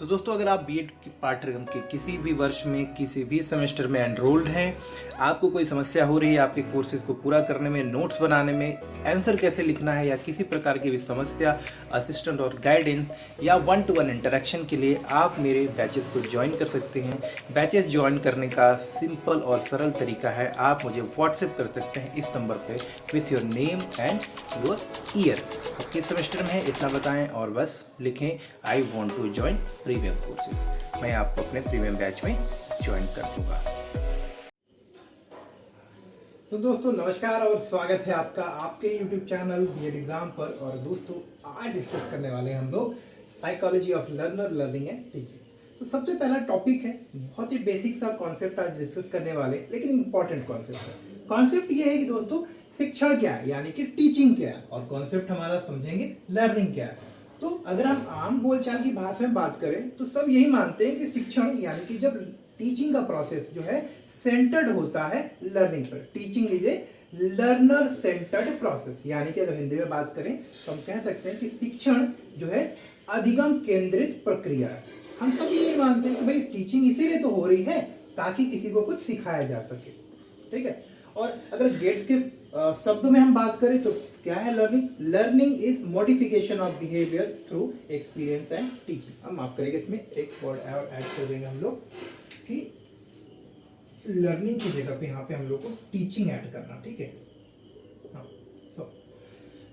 तो दोस्तों, अगर आप बीएड की पाठ्यक्रम के किसी भी वर्ष में किसी भी सेमेस्टर में एनरोल्ड हैं, आपको कोई समस्या हो रही है आपके कोर्सेज को पूरा करने में, नोट्स बनाने में, आंसर कैसे लिखना है या किसी प्रकार की भी समस्या, असिस्टेंट और गाइडेंस या 1-to-1 इंटरेक्शन के लिए आप मेरे बैचेस को ज्वाइन कर सकते हैं। बैचेस ज्वाइन करने का सिंपल और सरल तरीका है, आप मुझे व्हाट्सएप कर सकते हैं इस नंबर पे with your name and your year. आप किस सेमेस्टर में है इतना बताएं और बस लिखें I want to join premium courses. मैं आपको अपने प्रीमियम बैच में ज्वाइन कर दूंगा। तो दोस्तों नमस्कार और स्वागत है आपका आपके YouTube चैनल बीएड एग्जाम पर। और दोस्तों आज डिस्कस करने वाले हैं हम लोग psychology of learner, learning and teaching. तो सबसे पहला टॉपिक है, बहुत ही बेसिक सा कॉन्सेप्ट आज डिस्कस करने वाले, लेकिन इंपॉर्टेंट कॉन्सेप्ट है। कॉन्सेप्ट ये है कि दोस्तों शिक्षण क्या है, यानी कि टीचिंग क्या है, और कॉन्सेप्ट हमारा समझेंगे लर्निंग क्या है। तो अगर हम आम बोलचाल की भाषा में बात करें तो सब यही मानते हैं कि शिक्षण यानी कि जब टीचिंग का प्रोसेस जो है सेंटर्ड होता है लर्निंग पर। Teaching is a learner centred process, यानी कि अगर हिंदी में बात करें तो हम कह सकते हैं कि शिक्षण जो है अधिगम केंद्रित प्रक्रिया है। हम सब यही मानते हैं कि भाई टीचिंग इसीलिए तो हो रही है ताकि किसी को कुछ सिखाया जा सके, ठीक है। और अगर गेट्स के शब्दों में हम बात करें तो क्या है learning? Learning is modification of behaviour through experience and teaching. हम माफ करेंगे, इसमें एक वर्ड ऐड कर देंगे हम लोग कि लर्निंग की जगह पे यहाँ पे हम लोग को टीचिंग ऐड करना, ठीक है। हाँ,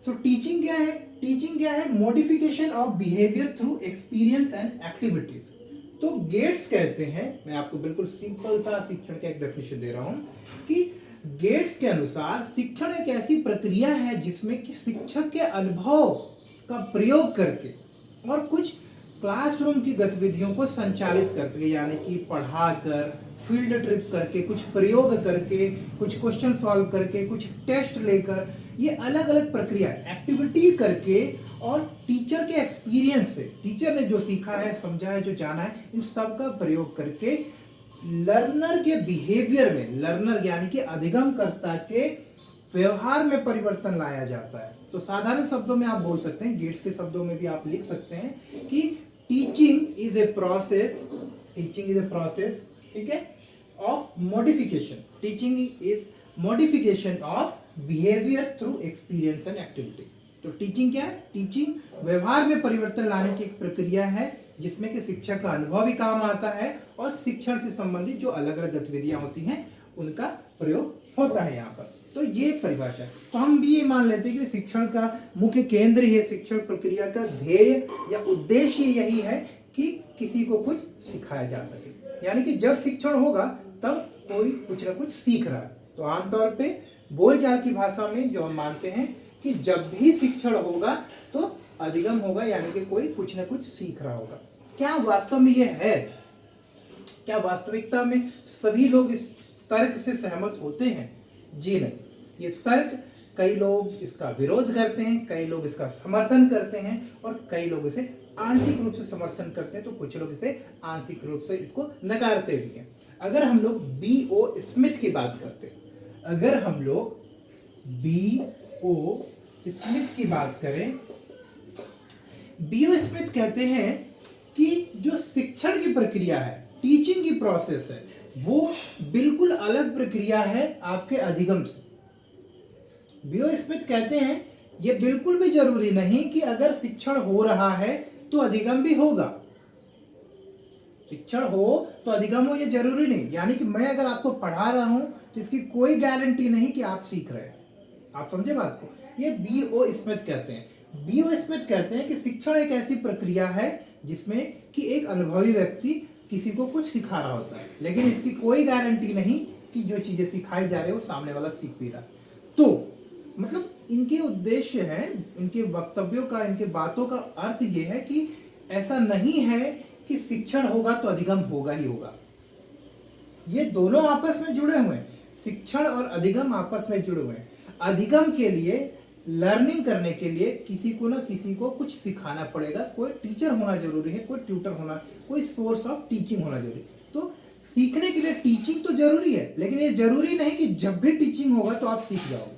सो टीचिंग क्या है? टीचिंग क्या है? Modification of behaviour through experience and activities. तो गेट्स कहते हैं, मैं आपको बिल्कुल सिंपल सा शिक्षण का एक डेफिनेशन दे रहा हूं कि गेट्स के अनुसार शिक्षण एक ऐसी प्रक्रिया है जिसमें कि शिक्षक के अनुभव का प्रयोग करके और कुछ क्लासरूम की गतिविधियों को संचालित करते हैं, यानी कि पढ़ाकर, फील्ड ट्रिप करके, कुछ प्रयोग करके, कुछ क्वेश्चन सॉल्व करके, कुछ टेस्ट लेकर, ये अलग अलग प्रक्रिया एक्टिविटी करके और टीचर के एक्सपीरियंस से, टीचर ने जो सीखा है, समझा है, जो जाना है, इन सब का प्रयोग करके लर्नर के बिहेवियर में, लर्नर यानी कि अधिगमकर्ता के व्यवहार में परिवर्तन लाया जाता है। तो साधारण शब्दों में आप बोल सकते हैं, गेट्स के शब्दों में भी आप लिख सकते हैं कि teaching is a process, teaching is a process, ठीक है, of modification. Teaching is modification of behaviour through experience and activity. तो टीचिंग क्या है? टीचिंग व्यवहार में परिवर्तन लाने की एक प्रक्रिया है जिसमें कि शिक्षक का अनुभव भी काम आता है और शिक्षण से संबंधित जो अलग अलग गतिविधियां होती हैं उनका प्रयोग होता है यहाँ पर। तो ये परिभाषा है। तो हम भी ये मान लेते हैं कि शिक्षण का मुख्य केंद्र है, शिक्षण प्रक्रिया का ध्येय या उद्देश्य यही है कि किसी को कुछ सिखाया जा सके, यानी कि जब शिक्षण होगा तब कोई कुछ ना कुछ सीख रहा है। तो आमतौर पे बोलचाल की भाषा में जो हम मानते हैं कि जब भी शिक्षण होगा तो अधिगम होगा, यानी कि कोई कुछ ना कुछ सीख रहा होगा। क्या वास्तव में ये है? क्या वास्तविकता में सभी लोग इस तर्क से सहमत होते हैं? जी नहीं। ये तर्क, कई लोग इसका विरोध करते हैं, कई लोग इसका समर्थन करते हैं और कई लोग इसे आंशिक रूप से समर्थन करते हैं, तो कुछ लोग इसे आंशिक रूप से इसको नकारते भी हैं। अगर हम लोग B.O. स्मिथ की बात करते हैं, अगर हम लोग B.O. स्मिथ की बात करें, B.O. स्मिथ कहते हैं कि जो शिक्षण की प्रक्रिया है, टीचिंग की प्रोसेस है, वो बिल्कुल अलग प्रक्रिया है आपके अधिगम से। B.O. स्मिथ कहते हैं ये बिल्कुल भी जरूरी नहीं कि अगर शिक्षण हो रहा है तो अधिगम भी होगा। शिक्षण हो तो अधिगम हो, ये जरूरी नहीं। यानी कि मैं अगर आपको पढ़ा रहा हूं तो इसकी कोई गारंटी नहीं कि आप सीख रहे हैं। आप समझे बात को? ये B.O. स्मिथ कहते हैं। B.O. स्मिथ कहते हैं कि शिक्षण एक ऐसी प्रक्रिया है जिसमें कि एक अनुभवी व्यक्ति किसी को कुछ सिखा रहा होता है, लेकिन इसकी कोई गारंटी नहीं कि जो चीजें सिखाई जा रही है वो सामने वाला सीख भी रहा है। तो मतलब इनके उद्देश्य है, इनके वक्तव्यों का, इनके बातों का अर्थ ये है कि ऐसा नहीं है कि शिक्षण होगा तो अधिगम होगा ही होगा। ये दोनों आपस में जुड़े हुए हैं, शिक्षण और अधिगम आपस में जुड़े हुए हैं। अधिगम के लिए, लर्निंग करने के लिए किसी को ना किसी को कुछ सिखाना पड़ेगा। कोई टीचर होना जरूरी है, कोई ट्यूटर होना, कोई सोर्स ऑफ टीचिंग होना जरूरी है। तो सीखने के लिए टीचिंग तो जरूरी है, लेकिन ये जरूरी नहीं कि जब भी टीचिंग होगा तो आप सीख जाओगे।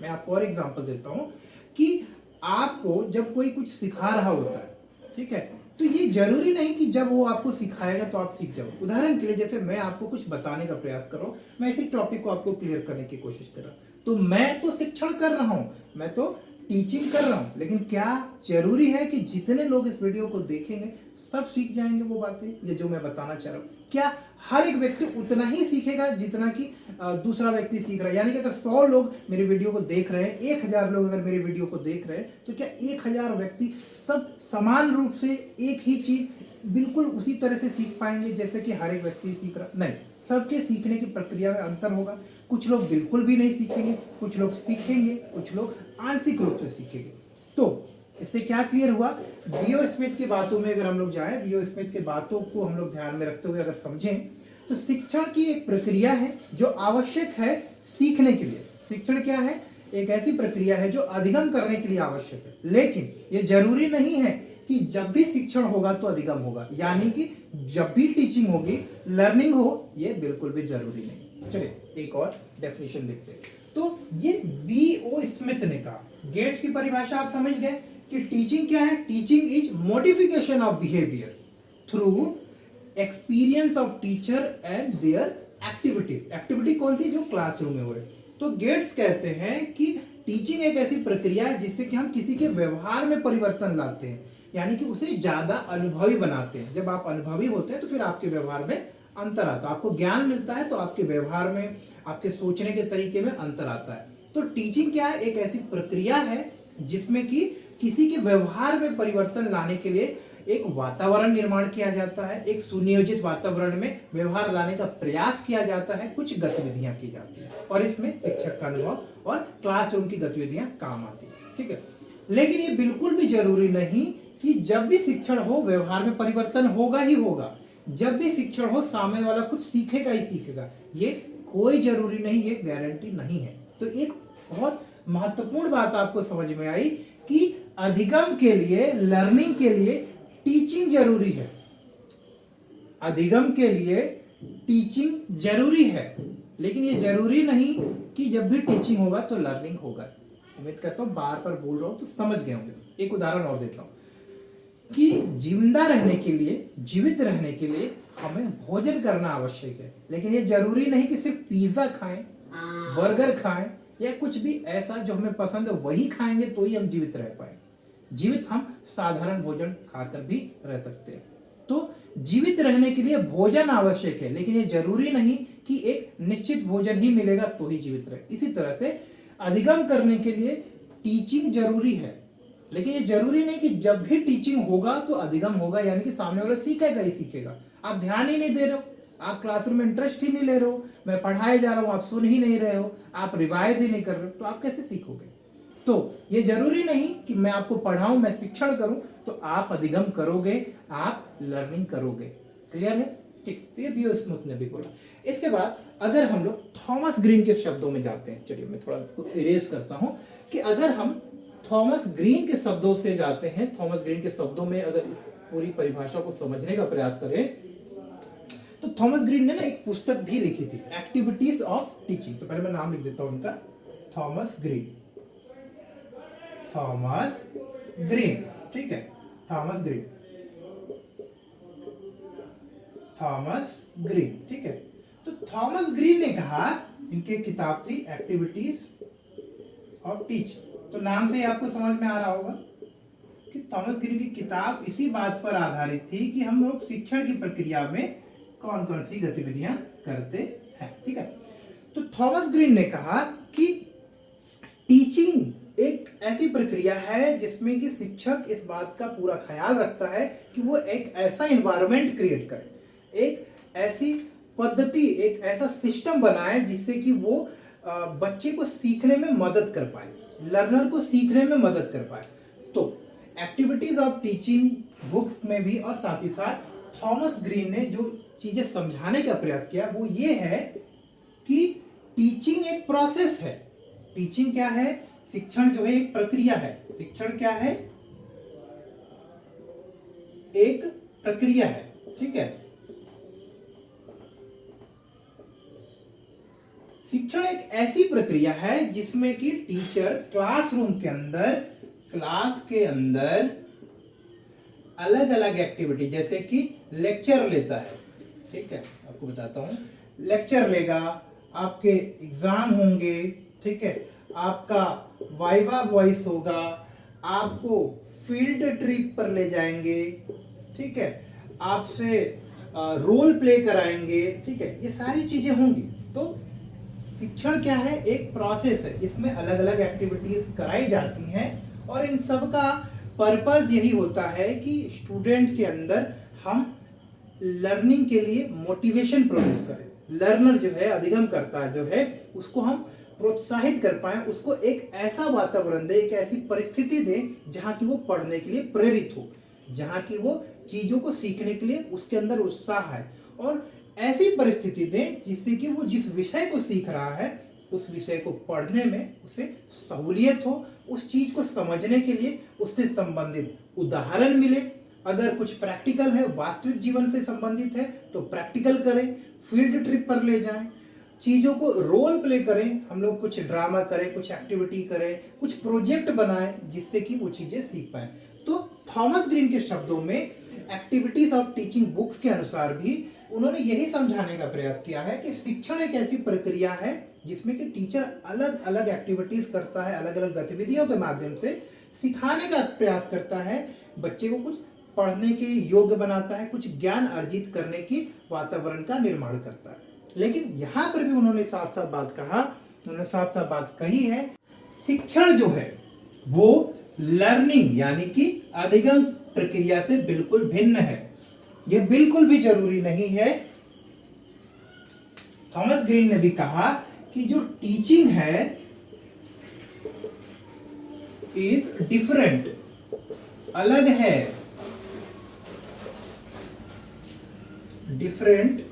मैं आपको और एग्जांपल देता हूं कि आपको जब कोई कुछ सिखा रहा होता है, ठीक है, तो ये जरूरी नहीं कि जब वो आपको सिखाएगा तो आप सीख जाओ। उदाहरण के लिए जैसे मैं आपको कुछ बताने का प्रयास कर रहा हूँ, मैं इसी टॉपिक को आपको क्लियर करने की कोशिश कर रहा हूँ, तो मैं तो शिक्षण कर रहा हूँ, मैं तो टीचिंग कर रहा हूँ, लेकिन क्या जरूरी है कि जितने लोग इस वीडियो को देखेंगे सब सीख जाएंगे वो बातें ये जो मैं बताना चाह रहा हूँ? क्या हर एक व्यक्ति उतना ही सीखेगा जितना कि दूसरा व्यक्ति सीख रहा है? यानी कि अगर 100 लोग मेरे वीडियो को देख रहे हैं, 1000 लोग अगर मेरे वीडियो को देख रहे हैं, तो क्या 1000 व्यक्ति सब समान रूप से एक ही चीज बिल्कुल उसी तरह से सीख पाएंगे जैसे कि हर एक व्यक्ति सीख रहा? नहीं, सबके सीखने की प्रक्रिया में अंतर होगा। कुछ लोग बिल्कुल भी नहीं सीखेंगे, कुछ लोग सीखेंगे, कुछ लोग आंशिक रूप से सीखेंगे। तो इससे क्या क्लियर हुआ? बीओ स्मिथ की बातों में अगर हम लोग जाएं, बीओ स्मिथ की बातों को हम लोग ध्यान में रखते हुए अगर समझें, तो शिक्षण की एक प्रक्रिया है जो आवश्यक है सीखने के लिए। शिक्षण क्या है? एक ऐसी प्रक्रिया है जो अधिगम करने के लिए आवश्यक है, लेकिन ये जरूरी नहीं है कि जब भी शिक्षण होगा तो अधिगम होगा, यानी कि जब भी टीचिंग होगी, लर्निंग हो, ये बिल्कुल भी जरूरी नहीं। चलिए एक और डेफिनेशन देखते हैं। तो ये बीओ स्मिथ ने कहा, गेट्स की परिभाषा आप समझ गए कि टीचिंग क्या है? Teaching is modification of behaviour through experience of teacher and their activities. Activity कौन सी? जो क्लासरूम में हो रही। तो गेट्स कहते हैं कि टीचिंग एक ऐसी प्रक्रिया है जिससे कि हम किसी के व्यवहार में परिवर्तन लाते हैं, यानी कि उसे ज्यादा अनुभवी बनाते हैं। जब आप अनुभवी होते हैं तो फिर आपके व्यवहार में अंतर आता है, आपको ज्ञान मिलता है तो आपके व्यवहार में, आपके सोचने के तरीके में अंतर आता है। तो टीचिंग क्या है? एक ऐसी प्रक्रिया है जिसमें कि किसी के व्यवहार में परिवर्तन लाने के लिए एक वातावरण निर्माण किया जाता है, एक सुनियोजित वातावरण में व्यवहार लाने का प्रयास किया जाता है, कुछ गतिविधियां की जाती है और इसमें शिक्षक का अनुभव और क्लासरूम की गतिविधियां काम आती है। ठीक है, लेकिन ये बिल्कुल भी जरूरी नहीं कि जब भी शिक्षण हो व्यवहार में परिवर्तन होगा ही होगा, जब भी शिक्षण हो सामने वाला कुछ सीखेगा ही सीखेगा, ये कोई जरूरी नहीं, ये गारंटी नहीं है। तो एक बहुत महत्वपूर्ण बात आपको समझ में आई कि अधिगम के लिए, लर्निंग के लिए टीचिंग जरूरी है। अधिगम के लिए टीचिंग जरूरी है, लेकिन ये जरूरी नहीं कि जब भी टीचिंग होगा तो लर्निंग होगा। उम्मीद करता हूं बार बार बोल रहा हूं तो समझ गए होंगे। एक उदाहरण और देता हूं कि जिंदा रहने के लिए, जीवित रहने के लिए हमें भोजन करना आवश्यक है, लेकिन ये जरूरी नहीं कि सिर्फ पिज्जा खाएं, बर्गर खाएं या कुछ भी ऐसा जो हमें पसंद है वही खाएंगे तो ही हम जीवित रह पाए। जीवित हम साधारण भोजन खाकर भी रह सकते हैं। तो जीवित रहने के लिए भोजन आवश्यक है, लेकिन ये जरूरी नहीं कि एक निश्चित भोजन ही मिलेगा तो ही जीवित रहे। इसी तरह से अधिगम करने के लिए टीचिंग जरूरी है, लेकिन ये जरूरी नहीं कि जब भी टीचिंग होगा तो अधिगम होगा, यानी कि सामने वाला सीखेगा ही सीखेगा। आप ध्यान ही नहीं दे रहे हो, आप क्लासरूम में इंटरेस्ट ही नहीं ले रहे हो, मैं पढ़ाए जा रहा हूं, आप सुन ही नहीं रहे हो, आप रिवाइज ही नहीं कर रहे हो, तो आप कैसे सीखोगे? तो ये जरूरी नहीं कि मैं आपको पढ़ाऊं, मैं शिक्षण करूं तो आप अधिगम करोगे, आप लर्निंग करोगे। क्लियर है? ठीक, तो ये बीओ स्मिथ ने भी बोला। इसके बाद अगर हम लोग थॉमस ग्रीन के शब्दों में जाते हैं, चलिए मैं थोड़ा इसको इरेज करता हूं कि अगर हम थॉमस ग्रीन के शब्दों से जाते हैं, थॉमस ग्रीन के शब्दों में अगर इस पूरी परिभाषा को समझने का प्रयास करें, तो थॉमस ग्रीन ने ना एक पुस्तक भी लिखी थी, एक्टिविटीज ऑफ टीचिंग। तो पहले मैं नाम लिख देता हूं उनका, थॉमस ग्रीन। थॉमस ग्रीन, ठीक है, थॉमस ग्रीन, थॉमस ग्रीन, ठीक है। तो थॉमस ग्रीन ने कहा, इनकी किताब थी एक्टिविटीज ऑफ टीचिंग। तो नाम से ही आपको समझ में आ रहा होगा कि थॉमस ग्रीन की किताब इसी बात पर आधारित थी कि हम लोग शिक्षण की प्रक्रिया में कौन कौन सी गतिविधियां करते हैं। ठीक है, तो थॉमस ग्रीन ने कहा कि टीचिंग एक ऐसी प्रक्रिया है जिसमें कि शिक्षक इस बात का पूरा ख्याल रखता है कि वो एक ऐसा एनवायरनमेंट क्रिएट करे, एक ऐसी पद्धति, एक ऐसा सिस्टम बनाए जिससे कि वो बच्चे को सीखने में मदद कर पाए, लर्नर को सीखने में मदद कर पाए। तो एक्टिविटीज ऑफ टीचिंग बुक्स में भी और साथ ही साथ थॉमस ग्रीन ने जो चीजें समझाने का प्रयास किया वो ये है कि टीचिंग एक प्रोसेस है। टीचिंग क्या है? शिक्षण जो है एक प्रक्रिया है। शिक्षण क्या है? एक प्रक्रिया है, ठीक है। शिक्षण एक ऐसी प्रक्रिया है जिसमें कि टीचर क्लासरूम के अंदर, क्लास के अंदर अलग अलग एक्टिविटी, जैसे कि लेक्चर लेता है, ठीक है, आपको बताता हूँ, लेक्चर लेगा, आपके एग्जाम होंगे, ठीक है, आपका वाइवा वॉइस होगा, आपको फील्ड ट्रिप पर ले जाएंगे, ठीक है, आपसे रोल प्ले कराएंगे, ठीक है, ये सारी चीजें होंगी। तो शिक्षण क्या है, एक प्रोसेस है, इसमें अलग अलग एक्टिविटीज कराई जाती हैं और इन सब का पर्पस यही होता है कि स्टूडेंट के अंदर हम लर्निंग के लिए मोटिवेशन प्रोड्यूस करें, लर्नर जो है, अधिगम करता जो है, उसको हम प्रोत्साहित कर पाए, उसको एक ऐसा वातावरण दे, एक ऐसी परिस्थिति दे जहाँ की वो पढ़ने के लिए प्रेरित हो, जहाँ की वो चीजों को सीखने के लिए उसके अंदर उत्साह है, और ऐसी परिस्थिति दें जिससे कि वो जिस विषय को सीख रहा है उस विषय को पढ़ने में उसे सहूलियत हो, उस चीज को समझने के लिए उससे संबंधित उदाहरण मिले, अगर कुछ प्रैक्टिकल है, वास्तविक जीवन से संबंधित है तो प्रैक्टिकल करें, फील्ड ट्रिप पर ले जाएं, चीजों को रोल प्ले करें, हम लोग कुछ ड्रामा करें, कुछ एक्टिविटी करें, कुछ प्रोजेक्ट बनाएं जिससे कि वो चीजें सीख पाए। तो थॉमस ग्रीन के शब्दों में एक्टिविटीज ऑफ टीचिंग बुक्स के अनुसार भी उन्होंने यही समझाने का प्रयास किया है कि शिक्षण एक ऐसी प्रक्रिया है जिसमें कि टीचर अलग अलग एक्टिविटीज करता है, अलग अलग गतिविधियों के माध्यम से सिखाने का प्रयास करता है, बच्चे को कुछ पढ़ने के योग्य बनाता है, कुछ ज्ञान अर्जित करने की वातावरण का निर्माण करता है। लेकिन यहाँ पर भी उन्होंने साफ साफ बात कहा, उन्होंने साफ साफ बात कही है, शिक्षण जो है वो लर्निंग यानी कि अधिगम प्रक्रिया से बिल्कुल भिन्न है, यह बिल्कुल भी जरूरी नहीं है। थॉमस ग्रीन ने भी कहा कि जो टीचिंग है इज डिफरेंट, अलग है, डिफरेंट,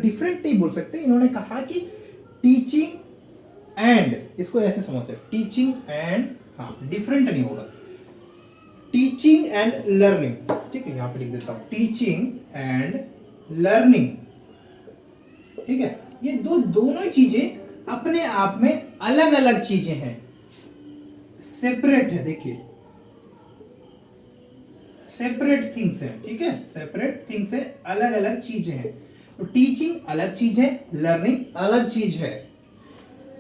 डिफरेंट नहीं बोल सकते, इन्होंने कहा कि टीचिंग एंड, इसको ऐसे समझते हैं, टीचिंग एंड, हाँ डिफरेंट नहीं होगा, टीचिंग एंड लर्निंग, ठीक है, यहां पर लिख देता हूं, टीचिंग एंड लर्निंग, ठीक है, ये दोनों चीजें अपने आप में अलग अलग चीजें हैं, सेपरेट है, देखिए सेपरेट थिंग्स है, ठीक है, सेपरेट थिंग्स है, अलग अलग चीजें हैं। तो टीचिंग अलग चीज है, लर्निंग अलग चीज है।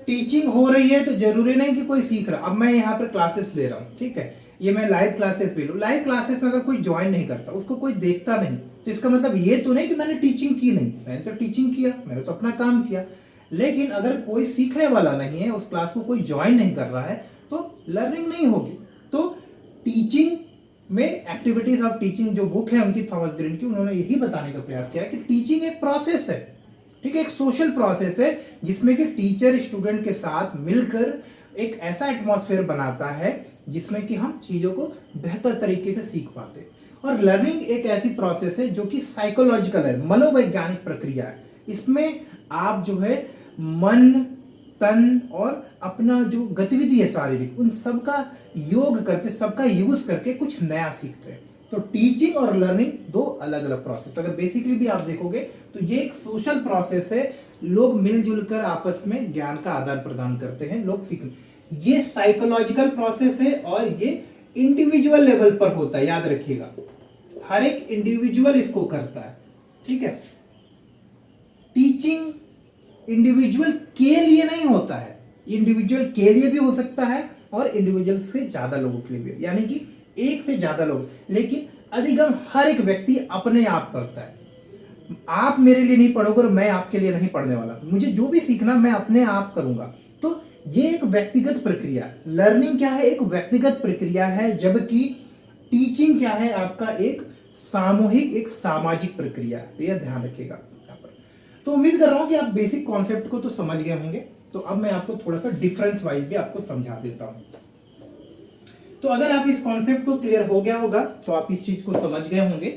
टीचिंग हो रही है तो जरूरी नहीं कि कोई सीख रहा, अब मैं यहाँ पर क्लासेस ले रहा हूँ, ठीक है, ये मैं लाइव क्लासेस भी लूँ, लाइव क्लासेस में अगर कोई ज्वाइन नहीं करता, उसको कोई देखता नहीं, तो इसका मतलब ये तो नहीं कि मैंने टीचिंग की नहीं, मैंने तो टीचिंग किया, मैंने तो अपना काम किया। लेकिन अगर कोई सीखने वाला नहीं है, उस क्लास को कोई ज्वाइन नहीं कर रहा है, तो लर्निंग नहीं होगी। तो टीचिंग में एक्टिविटीज ऑफ टीचिंग जो बुक है उनकी, थॉमस ग्रीन की, उन्होंने यही बताने का प्रयास किया कि टीचिंग एक प्रोसेस है, ठीक है, एक सोशल प्रोसेस है जिसमें कि टीचर स्टूडेंट के साथ मिलकर एक ऐसा एटमॉस्फेयर बनाता है जिसमें कि हम चीजों को बेहतर तरीके से सीख पाते हैं। और लर्निंग एक ऐसी प्रोसेस है जो कि साइकोलॉजिकल है, मनोवैज्ञानिक प्रक्रिया है, इसमें आप जो है मन, तन और अपना जो गतिविधि है शारीरिक, उन सबका योग करते, सबका यूज करके कुछ नया सीखते हैं। तो टीचिंग और लर्निंग दो अलग अलग प्रोसेस, अगर बेसिकली भी आप देखोगे तो ये एक सोशल प्रोसेस है, लोग मिलजुल कर आपस में ज्ञान का आदान प्रदान करते हैं, लोग सीखते, ये साइकोलॉजिकल प्रोसेस है और ये इंडिविजुअल लेवल पर होता है, याद रखिएगा, हर एक इंडिविजुअल इसको करता है, ठीक है। टीचिंग इंडिविजुअल के लिए नहीं होता है, इंडिविजुअल के लिए भी हो सकता है और इंडिविजुअल से ज्यादा लोगों के लिए भी, यानी कि एक से ज्यादा लोग, लेकिन अधिगम हर एक व्यक्ति अपने आप करता है। आप मेरे लिए नहीं पढ़ोगे और मैं आपके लिए नहीं पढ़ने वाला, मुझे जो भी सीखना मैं अपने आप करूंगा। तो ये एक व्यक्तिगत प्रक्रिया, लर्निंग क्या है, एक व्यक्तिगत प्रक्रिया है, जबकि टीचिंग क्या है, आपका एक सामूहिक, एक सामाजिक प्रक्रिया है, यह ध्यान रखिएगा यहाँ पर। तो उम्मीद कर रहा हूं कि आप बेसिक कॉन्सेप्ट को तो समझ गए होंगे। तो अब मैं आपको थोड़ा सा डिफरेंस वाइज भी आपको समझा देता हूं। तो अगर आप इस कॉन्सेप्ट को क्लियर हो गया होगा तो आप इस चीज को समझ गए होंगे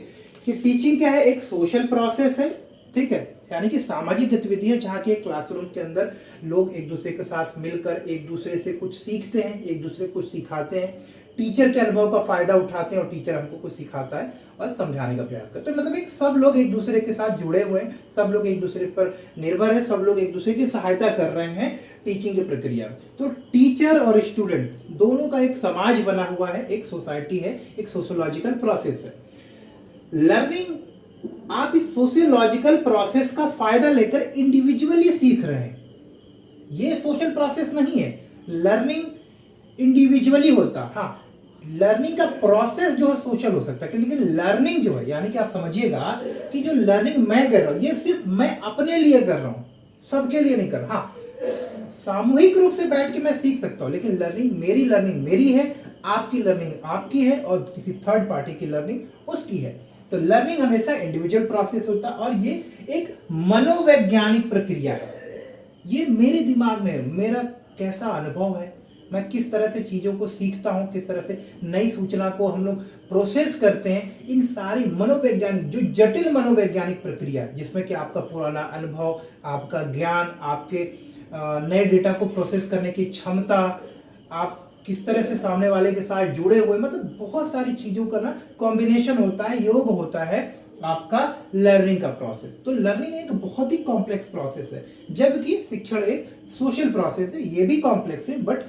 कि टीचिंग क्या है, एक सोशल प्रोसेस है, ठीक है, यानी कि सामाजिक गतिविधियां जहाँ की क्लासरूम के अंदर लोग एक दूसरे के साथ मिलकर एक दूसरे से कुछ सीखते हैं, एक दूसरे को सिखाते हैं, टीचर के अनुभव का फायदा उठाते हैं और टीचर हमको कुछ सिखाता है और समझाने का प्रयास करते हैं। मतलब एक सब लोग एक दूसरे के साथ जुड़े हुए हैं, सब लोग एक दूसरे पर निर्भर है, सब लोग एक दूसरे की सहायता कर रहे हैं टीचिंग की प्रक्रिया में। तो टीचर और स्टूडेंट दोनों का एक समाज बना हुआ है, एक सोसाइटी है, एक सोशियोलॉजिकल प्रोसेस है। लर्निंग, आप इस सोशियोलॉजिकल प्रोसेस का फायदा लेकर इंडिविजुअली सीख रहे हैं। ये सोशल प्रोसेस नहीं है, लर्निंग इंडिविजुअली होता। हाँ, लर्निंग का प्रोसेस जो है सोशल हो सकता है, लेकिन लर्निंग जो है, यानी कि आप समझिएगा कि जो लर्निंग मैं कर रहा हूं ये सिर्फ मैं अपने लिए कर रहा हूं, सबके लिए नहीं कर रहा। हाँ, सामूहिक रूप से बैठ के मैं सीख सकता हूं, लेकिन लर्निंग मेरी है, आपकी लर्निंग आपकी है, और किसी थर्ड पार्टी की लर्निंग उसकी है। तो लर्निंग हमेशा इंडिविजुअल प्रोसेस होता है, और ये एक मनोवैज्ञानिक प्रक्रिया है। ये मेरे दिमाग में है, मेरा कैसा अनुभव है, मैं किस तरह से चीज़ों को सीखता हूँ, किस तरह से नई सूचना को हम लोग प्रोसेस करते हैं। इन सारी मनोवैज्ञानिक, जो जटिल मनोवैज्ञानिक प्रक्रिया, जिसमें कि आपका पुराना अनुभव, आपका ज्ञान, आपके नए डेटा को प्रोसेस करने की क्षमता, आप किस तरह से सामने वाले के साथ जुड़े हुए, मतलब बहुत सारी चीज़ों का ना कॉम्बिनेशन होता है, योग होता है आपका लर्निंग का प्रोसेस। तो लर्निंग एक बहुत ही कॉम्प्लेक्स प्रोसेस है, जबकि शिक्षण एक सोशल प्रोसेस है। ये भी कॉम्प्लेक्स है, बट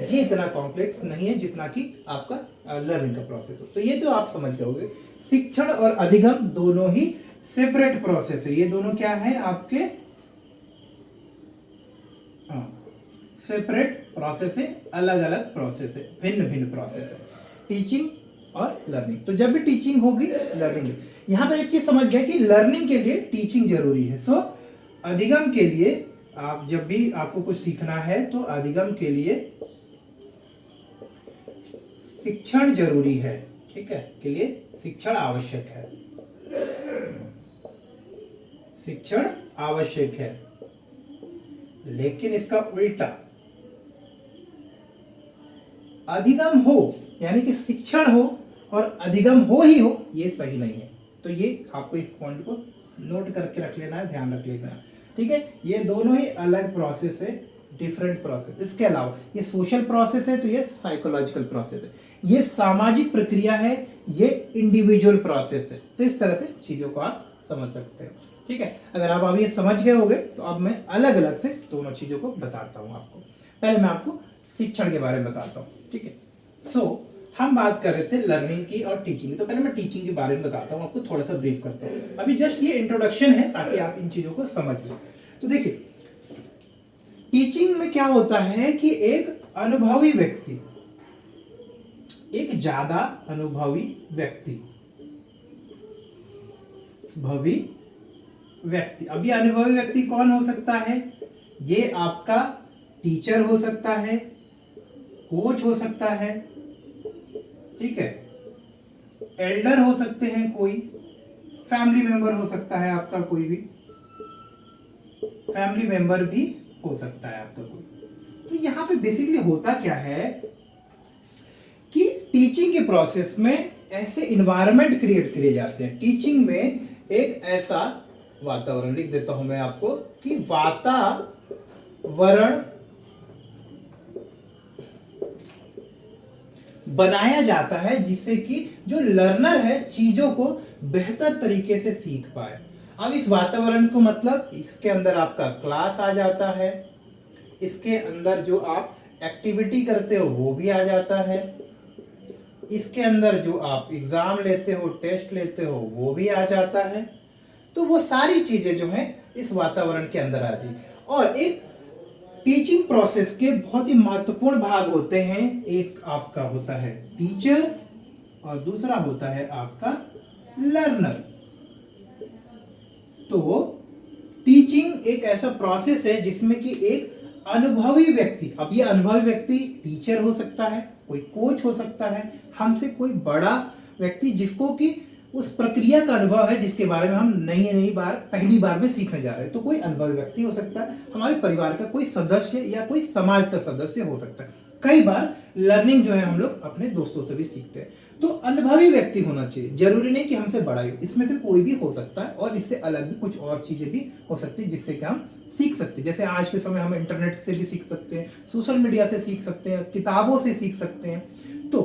ये इतना कॉम्प्लेक्स नहीं है जितना कि आपका लर्निंग का प्रोसेस हो। तो ये तो आप समझ गए, शिक्षण और अधिगम दोनों ही सेपरेट प्रोसेस है। ये दोनों क्या है आपके सेपरेट प्रोसेस है, अलग अलग प्रोसेस है, भिन्न भिन्न प्रोसेस है, टीचिंग और लर्निंग। तो जब भी टीचिंग होगी, लर्निंग। यहां पर एक चीज समझ गए कि लर्निंग के लिए टीचिंग जरूरी है। सो अधिगम के लिए, आप जब भी आपको कुछ सीखना है तो अधिगम के लिए शिक्षण जरूरी है, ठीक है, के लिए शिक्षण आवश्यक है, शिक्षण आवश्यक है। लेकिन इसका उल्टा, अधिगम हो यानी कि शिक्षण हो और अधिगम हो ही हो, ये सही नहीं है। तो ये आपको इस पॉइंट को नोट करके रख लेना है, ध्यान रख लेना है, ठीक है। ये दोनों ही अलग प्रोसेस है, डिफरेंट प्रोसेस। इसके अलावा ये सोशल प्रोसेस है, तो ये साइकोलॉजिकल प्रोसेस है, ये सामाजिक प्रक्रिया है, ये इंडिविजुअल प्रोसेस है। तो इस तरह से चीजों को आप समझ सकते हो, ठीक है। अगर आप अभी समझ गए होंगे तो अब मैं अलग अलग से दोनों चीजों को बताता हूं आपको। पहले मैं आपको शिक्षण के बारे में बताता हूं, ठीक है। सो हम बात कर रहे थे लर्निंग की और टीचिंग की, तो पहले मैं टीचिंग के बारे में बताता हूं आपको, थोड़ा सा ब्रीफ करता हूं। अभी जस्ट ये इंट्रोडक्शन है ताकि आप इन चीजों को समझ लें। तो देखिए, टीचिंग में क्या होता है कि एक अनुभवी व्यक्ति, एक ज्यादा अनुभवी व्यक्ति, अभी अनुभवी व्यक्ति कौन हो सकता है? ये आपका टीचर हो सकता है, कोच हो सकता है, ठीक है, एल्डर हो सकते हैं, कोई फैमिली मेंबर हो सकता है आपका, कोई भी फैमिली मेंबर भी हो सकता है आपका कोई। तो यहां पे बेसिकली होता क्या है कि टीचिंग के प्रोसेस में ऐसे इन्वायरमेंट क्रिएट किए जाते हैं। टीचिंग में एक ऐसा वातावरण, लिख देता हूं मैं आपको, कि वातावरण बनाया जाता है जिससे कि जो लर्नर है चीजों को बेहतर तरीके से सीख पाए। अब इस वातावरण को मतलब, इसके अंदर आपका क्लास आ जाता है, इसके अंदर जो आप एक्टिविटी करते हो वो भी आ जाता है, इसके अंदर जो आप एग्जाम लेते हो, टेस्ट लेते हो वो भी आ जाता है। तो वो सारी चीजें जो है इस वातावरण के अंदर आती है। और एक टीचिंग प्रोसेस के बहुत ही महत्वपूर्ण भाग होते हैं, एक आपका होता है टीचर और दूसरा होता है आपका लर्नर। तो टीचिंग एक ऐसा प्रोसेस है जिसमें कि एक अनुभवी व्यक्ति, अब ये अनुभवी व्यक्ति टीचर हो सकता है, कोई कोच हो सकता है, हमसे कोई बड़ा व्यक्ति जिसको कि उस प्रक्रिया का अनुभव है जिसके बारे में हम नई बार पहली बार में सीखने जा रहे हैं। तो कोई अनुभवी व्यक्ति हो सकता है, हमारे परिवार का कोई सदस्य या कोई समाज का सदस्य हो सकता है। कई बार लर्निंग जो है हम लोग अपने दोस्तों से भी सीखते हैं। तो अनुभवी व्यक्ति होना चाहिए, जरूरी नहीं कि हमसे बड़ा ही हो, इसमें से कोई भी हो सकता है, और इससे अलग भी कुछ और चीजें भी हो सकती है जिससे कि हम सीख सकते हैं। जैसे आज के समय हम इंटरनेट से भी सीख सकते हैं, सोशल मीडिया से सीख सकते हैं, किताबों से सीख सकते हैं। तो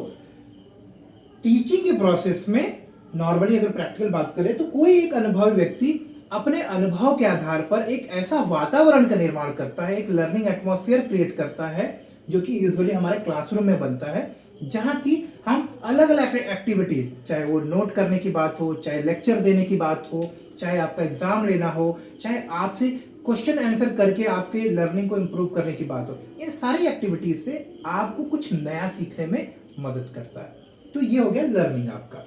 टीचिंग के प्रोसेस में नॉर्मली अगर प्रैक्टिकल बात करें तो कोई एक अनुभवी व्यक्ति अपने अनुभव के आधार पर एक ऐसा वातावरण का निर्माण करता है, एक लर्निंग एटमॉस्फेयर क्रिएट करता है जो कि यूजुअली हमारे क्लासरूम में बनता है, जहाँ की हम अलग अलग एक्टिविटी, चाहे वो नोट करने की बात हो, चाहे लेक्चर देने की बात हो, चाहे आपका एग्जाम लेना हो, चाहे आपसे क्वेश्चन आंसर करके आपके लर्निंग को इम्प्रूव करने की बात हो, इन सारी एक्टिविटीज से आपको कुछ नया सीखने में मदद करता है। तो ये हो गया लर्निंग, आपका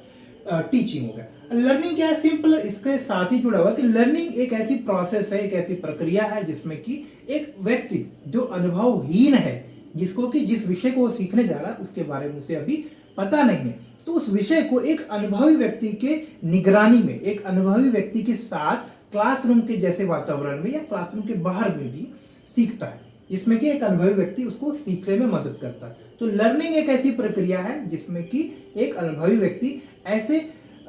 टीचिंग हो गया। लर्निंग क्या है, सिंपल इसके साथ ही जुड़ा हुआ कि लर्निंग एक ऐसी प्रोसेस है, एक ऐसी प्रक्रिया है जिसमें कि एक व्यक्ति जो अनुभवहीन है, जिसको कि जिस विषय को वो सीखने जा रहा है उसके बारे में उसे अभी पता नहीं है, तो उस विषय को एक अनुभवी व्यक्ति के निगरानी में, एक अनुभवी व्यक्ति के साथ क्लासरूम के जैसे वातावरण में या क्लासरूम के बाहर में भी सीखता है, जिसमें कि एक अनुभवी व्यक्ति उसको सीखने में मदद करता है। तो लर्निंग एक ऐसी प्रक्रिया है जिसमें कि एक अनुभवी व्यक्ति ऐसे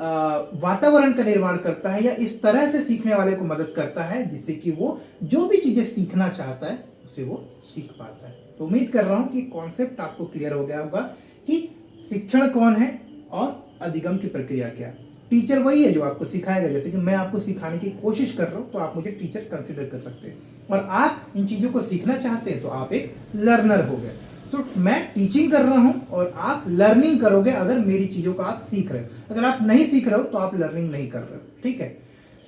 वातावरण का निर्माण करता है या इस तरह से सीखने वाले को मदद करता है जिससे कि वो जो भी चीजें सीखना चाहता है उसे वो सीख पाता है। तो उम्मीद कर रहा हूं कि कॉन्सेप्ट आपको क्लियर हो गया होगा कि शिक्षण कौन है और अधिगम की प्रक्रिया क्या है। टीचर वही है जो आपको सिखाएगा, जैसे कि मैं आपको सिखाने की कोशिश कर रहा हूं तो आप मुझे टीचर कंसिडर कर सकते हैं, और आप इन चीजों को सीखना चाहते हैं तो आप एक लर्नर हो गए। तो मैं टीचिंग कर रहा हूं और आप लर्निंग करोगे अगर मेरी चीजों को आप सीख रहे हो। अगर आप नहीं सीख रहे हो तो आप लर्निंग नहीं कर रहे हो, ठीक है।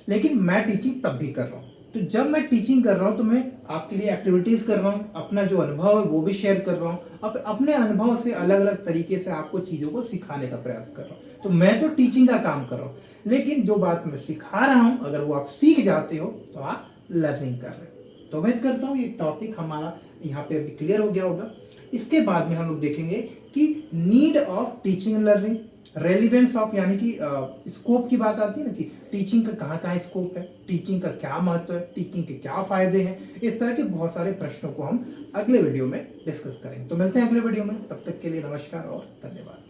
लेकिन मैं टीचिंग तब भी कर रहा हूं, तो जब मैं टीचिंग कर रहा हूं तो मैं आपके लिए एक्टिविटीज कर रहा हूं, अपना जो अनुभव है वो भी शेयर कर रहा हूं, अपने अनुभव से अलग अलग तरीके से आपको चीजों को सिखाने का प्रयास कर रहा हूं। तो मैं तो टीचिंग का काम कर रहा हूं, लेकिन जो बात मैं सिखा रहा हूं अगर वो आप सीख जाते हो तो आप लर्निंग कर रहे हो। तो उम्मीद करता हूँ ये टॉपिक हमारा यहाँ पे अभी क्लियर हो गया होगा। इसके बाद में हम लोग देखेंगे कि need of teaching and learning, relevance of, यानी कि स्कोप की बात आती है ना कि टीचिंग का कहाँ कहाँ स्कोप है, टीचिंग का क्या महत्व है, टीचिंग के क्या फायदे हैं। इस तरह के बहुत सारे प्रश्नों को हम अगले वीडियो में डिस्कस करेंगे। तो मिलते हैं अगले वीडियो में, तब तक के लिए नमस्कार और धन्यवाद।